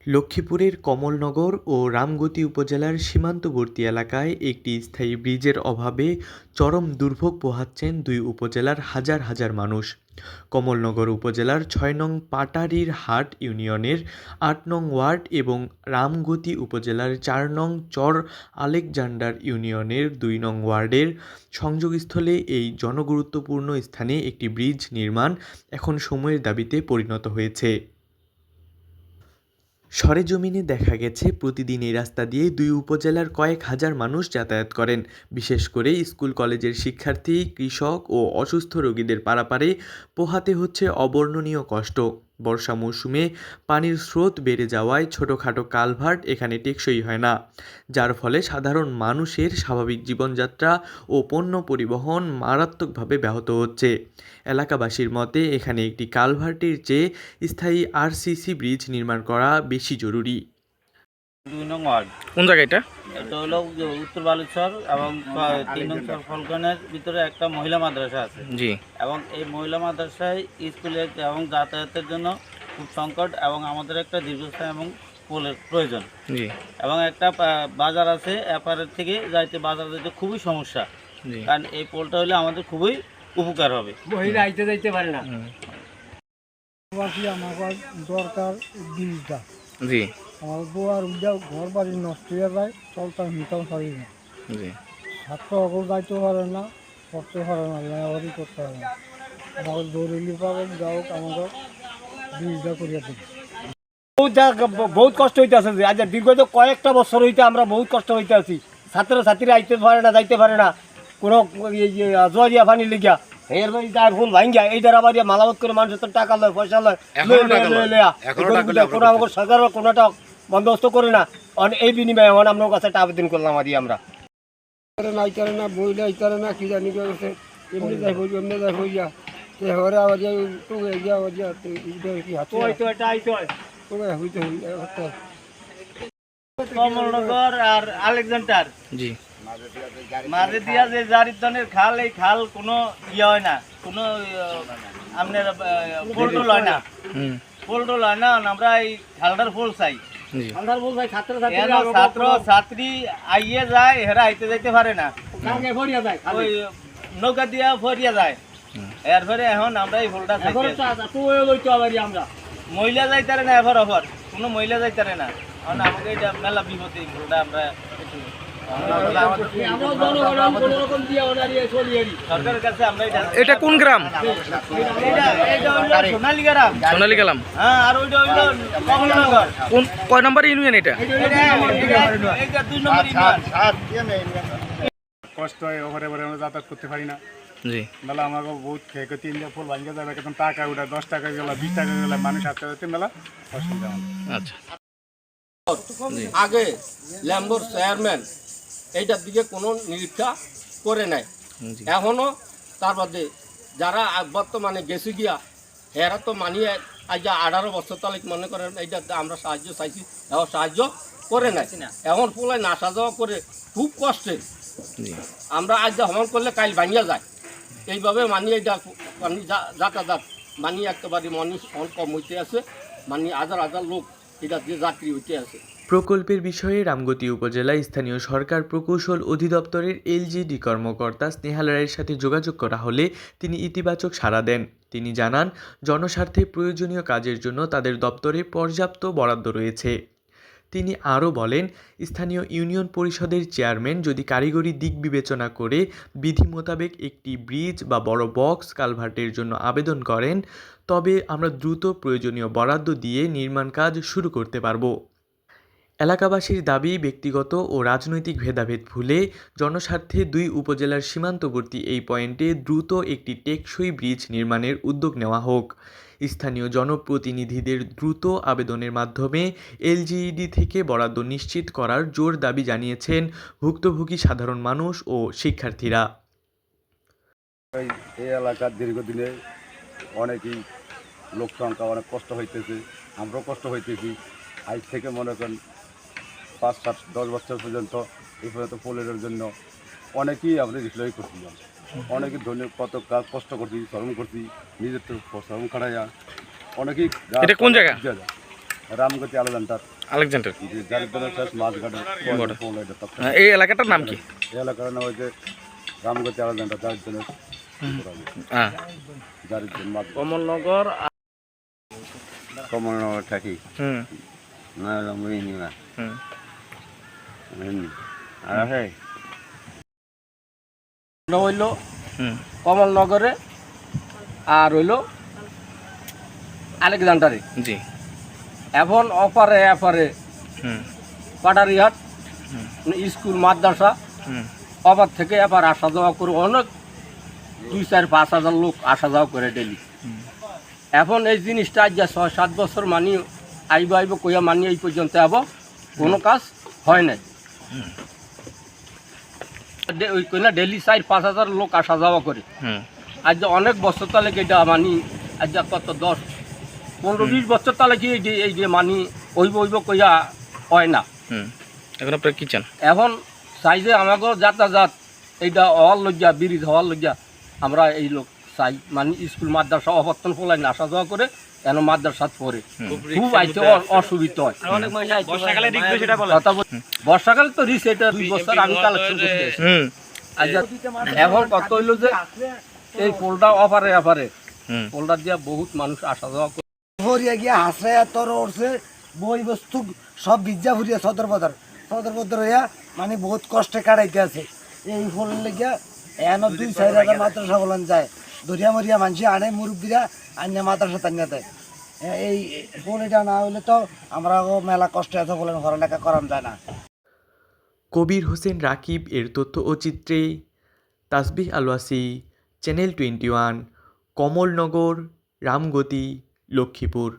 লক্ষ্মীপুরের কমলনগর ও রামগতি উপজেলার সীমান্তবর্তী এলাকায় একটি স্থায়ী ব্রিজের অভাবে চরম দুর্ভোগ পোহাচ্ছেন দুই উপজেলার হাজার হাজার মানুষ। কমলনগর উপজেলার ৬ নং পাটারীর হাট ইউনিয়নের ৮ নং ওয়ার্ড এবং রামগতি উপজেলার ৪ নং চর আলেকজান্ডার ইউনিয়নের ২ নং ওয়ার্ডের সংযোগস্থলে এই জনগুরুত্বপূর্ণ স্থানে একটি ব্রিজ নির্মাণ এখন সময়ের দাবিতে পরিণত হয়েছে। সরেজমিনে দেখা গেছে, প্রতিদিন এই রাস্তা দিয়ে দুই উপজেলার কয়েক হাজার মানুষ যাতায়াত করেন। বিশেষ করে স্কুল কলেজের শিক্ষার্থী, কৃষক ও অসুস্থ রোগীদের পারাপারে পোহাতে হচ্ছে অবর্ণনীয় কষ্ট। বর্ষা মৌসুমে পানির স্রোত বেড়ে যাওয়ায় ছোটোখাটো কালভার্ট এখানে টেকসই হয় না, যার ফলে সাধারণ মানুষের স্বাভাবিক জীবনযাত্রা ও পণ্য পরিবহন মারাত্মকভাবে ব্যাহত হচ্ছে। এলাকাবাসীর মতে, এখানে একটি কালভার্টের চেয়ে স্থায়ী আরসিসি ব্রিজ নির্মাণ করা বেশি জরুরি। ২ নং ওয়ার্ড। কোন জায়গা এটা? এটা হলো উত্তর বালুচর এবং ৩ নং চর ফলকনের ভিতরে একটা মহিলা মাদ্রাসা আছে। জি। এবং এই মহিলা মাদ্রাসায় স্কুলে এবং যাতায়াতের জন্য খুব সংকট, এবং আমাদের একটা দীর্ঘস্থায়ী এবং পোলের প্রয়োজন। জি। এবং একটা বাজার আছে, এপারের থেকে যাইতে বাজার যাইতে খুবই সমস্যা। জি। কারণ এই পোলটা হলে আমাদের খুবই উপকার হবে। মহিলা আইতে যাইতে পারে না। আমার দরকার ব্রিজটা। জি। আমার বউ আর ঘর বাড়ি নষ্ট হয়ে যায়, চলতে নিতেও পারি না। জি। ছাত্র অগল যাইতে পারে না, পড়তে পারে না, লেখাপড়ি করতে পারে না। আমাকে জরুরি পাবেন, যাও আমাকে ব্রিজটা করিয়া দিন। বহুত কষ্ট হইতে আছে। আজ দীর্ঘত কয়েকটা বছর হইতে আমরা বহুত কষ্ট হইতে আছি। ছাত্রছাত্রীরা আইতে পারে না, যাইতে পারে না, কোনো জোয়ারিয়া পানি লেগিয়া এর গায়ে ফুল ভাঙ্গিয়া এইটার আবার মালামত করে মানুষের তো টাকা লয়, পয়সা লয়, কোনো আমাকে সরকারের কোনোটা বন্দোবস্ত করে না। এই বিনিময়ে এখন আপনার কাছে একটা আবেদন করলাম আমরা। আইতারে না, বইলে আইতারে না, কি জানি গেছে, এমনি যাই বই, এমনি যাই বইয়া হরে আবার কি হাতে হইতে কমলনগর আর আলেকজান্ডার জি। মাঝে দিয়া যে জারিদানের খাল, এই খাল কোনো ইয়ে হয় না, কোনো আপনার পোল্টল হয় না, পোল্টল হয় না। আমরা এই খালটার ফুল চাই। জি। ছাত্র ছাত্রী আইয়ে যায়, হেরা আইতে যাইতে পারে না, ওই নৌকা দিয়া ফরিয়া যায়। এরপরে এখন আমরা এই ফুলটা চাই। মহিলা যাইতারে না, এফর অফর কোনো মহিলা যাইতারে না। এখন আমাকে এটা মেলা বিপদ, এই ফুলটা আমরা সরকারের কাছে আমরা এটা কোন গ্রাম? সোনালী গ্রাম। সোনালী গ্রাম। হ্যাঁ, আর ওইটা হইলো কমলনগর। কোন কয় নম্বর ইউনিয়ন এটা? এটা ২ নম্বর ইউনিয়ন। কষ্ট হয়, ওভারে ওভারে আমরা যাতায়াত করতে পারি না। জি। মেলা আমাকে বহুত ক্ষয়ক্ষতি, ফুল ভাঙ্গে যাবে, এখন টাকা উঠে 10 টাকা গেল, 20 টাকা গেল, মানুষ আসতে যেতে মেলা অসুবিধা হয়। আচ্ছা। আগে ল্যাম্বোর চেয়ারম্যান এইটার দিকে কোনো নিরীক্ষা করে নাই। এখনো তার বাদে যারা বর্তমানে গেছে গিয়া এরা তো মানিয়ে আজ 18 বছর তালিক মনে করেন এইটা আমরা সাহায্য চাইছি, এখন সাহায্য করে নাই। এখন পোলায় নাসা যাওয়া করে খুব কষ্টে আমরা আজ হমন করলে কাল ভাঙিয়া যায়। এইভাবে মানিয়ে এইটা পানি যাতায়াত মানিয়ে একেবারে মানুষ কম হইতে আছে, মানে হাজার হাজার লোক এটা দিয়ে যাত্রী হইতে আছে। প্রকল্পের বিষয়ে রামগতি উপজেলায় স্থানীয় সরকার প্রকৌশল অধিদপ্তরের এলজিডি কর্মকর্তা স্নেহাল রায়ের সাথে যোগাযোগ করা হলে তিনি ইতিবাচক সাড়া দেন। তিনি জানান, জনস্বার্থে প্রয়োজনীয় কাজের জন্য তাদের দপ্তরে পর্যাপ্ত বরাদ্দ রয়েছে। তিনি আরও বলেন, স্থানীয় ইউনিয়ন পরিষদের চেয়ারম্যান যদি কারিগরি দিক বিবেচনা করে বিধি মোতাবেক একটি ব্রিজ বা বড় বক্স কালভার্টের জন্য আবেদন করেন, তবে আমরা দ্রুত প্রয়োজনীয় বরাদ্দ দিয়ে নির্মাণ কাজ শুরু করতে পারব। এলাকাবাসীর দাবি, ব্যক্তিগত ও রাজনৈতিক ভেদাভেদ ভুলে জনস্বার্থে দুই উপজেলার সীমান্তবর্তী এই পয়েন্টে দ্রুত একটি টেকসই ব্রিজ নির্মাণের উদ্যোগ নেওয়া হোক। স্থানীয় জনপ্রতিনিধিদের দ্রুত আবেদনের মাধ্যমে এলজিইডি থেকে বরাদ্দ নিশ্চিত করার জোর দাবি জানিয়েছেন ভুক্তভোগী সাধারণ মানুষ ও শিক্ষার্থীরা। এই এলাকার দীর্ঘদিনে অনেকই লোক সংখ্যা অনেক কষ্ট হইতেছে, আমরাও কষ্ট হইতেছি। আজ থেকে মনে করেন 5, 7, 10 বছর পর্যন্ত এই পর্যন্ত পোলের জন্য অনেকেই আমরা রিপ্লাই করছিলাম, অনেকে ধন্য কত কাজ কষ্ট করছি, শ্রম করছি, নিজের তো শ্রম খাটাইয়া অনেকেই। এটা কোন জায়গা? Ramgati Alexander, Alexander. যে জারিদ্দারের শেষ মাঝঘাটের বড়। পোল এটা তখন এই এলাকাটার নাম কি? এই এলাকার নাম হচ্ছে রামগতি আলেকজান্ডার, জারিদ্দারের হ্যাঁ। জারিদ্দার মাঝ কমলনগর কমলনগর থাকি হুম না মুইনি না হুম আর হ্যাঁ হইল হুম কমলনগরে আর হইল আলেকজান্ডারে। জি। এখন অপারে এপারে হুম পাটারিহাট স্কুল মাদ্রাসা হুম অপার থেকে এপার আসা যাওয়া করে অনেক 2-4-5 লোক আসা যাওয়া করে ডেলি। এখন এই জিনিসটা আজ 6-7 বছর মানি আইব কইয়া মানি এই পর্যন্ত আব কোনো কাজ হয় নাই। ওই কইনা ডেলি 4-5 লোক আসা যাওয়া করে। হুম আজ অনেক বছর তাহলে এটা মানি আজ কত 10-15-20 বছর তাহলে কি এই যে মানি ওইব কইয়া হয় না। হুম এখন আপনারা কি চান? এখন চাই যে আমাকে যাতায়াত এইটা হওয়ার লজ্জা ব্রিজ হওয়ার লজ্জা আমরা এই লোক চাই মানে স্কুল মাদ্রাসা অবর্তন ফলাই না আসা যাওয়া করে কেন মাদ্রাসা পড়ে খুব আইতে অসুবিধা হয়। বর্ষাকালে তো রিস এটা 2 বছর আমি কালেকশন করতে আসি। হুম আচ্ছা এখন কত হইলো যে এই পোলটা অপারে হুম পোলটা দিয়া বহুত মানুষ আসা যাওয়া করে। ভরিয়া গিয়া হাসে তোর উঠছে বই বস্তু সব ভিজা ভরিয়া সদর বদর হইয়া মানে বহুত কষ্টে কাটাইতে আছে। এই ফল লেগিয়া এন 2-4 হাজার মাদ্রাসা বলেন যায় দরিয়া মরিয়া মানুষ আনে মুরব্বীরা আন্য মাদ্রাসা টানিয়া দেয়। এই ফল এটা না হইলে তো আমরা মেলা কষ্টে আছে বলেন পড়ালেখা করান যায় না। কবির হোসেন রাকিব এর তথ্য ও চিত্রে তাসবিহ আলওয়াসি, চ্যানেল 21, কমলনগর, রামগতি, লক্ষ্মীপুর।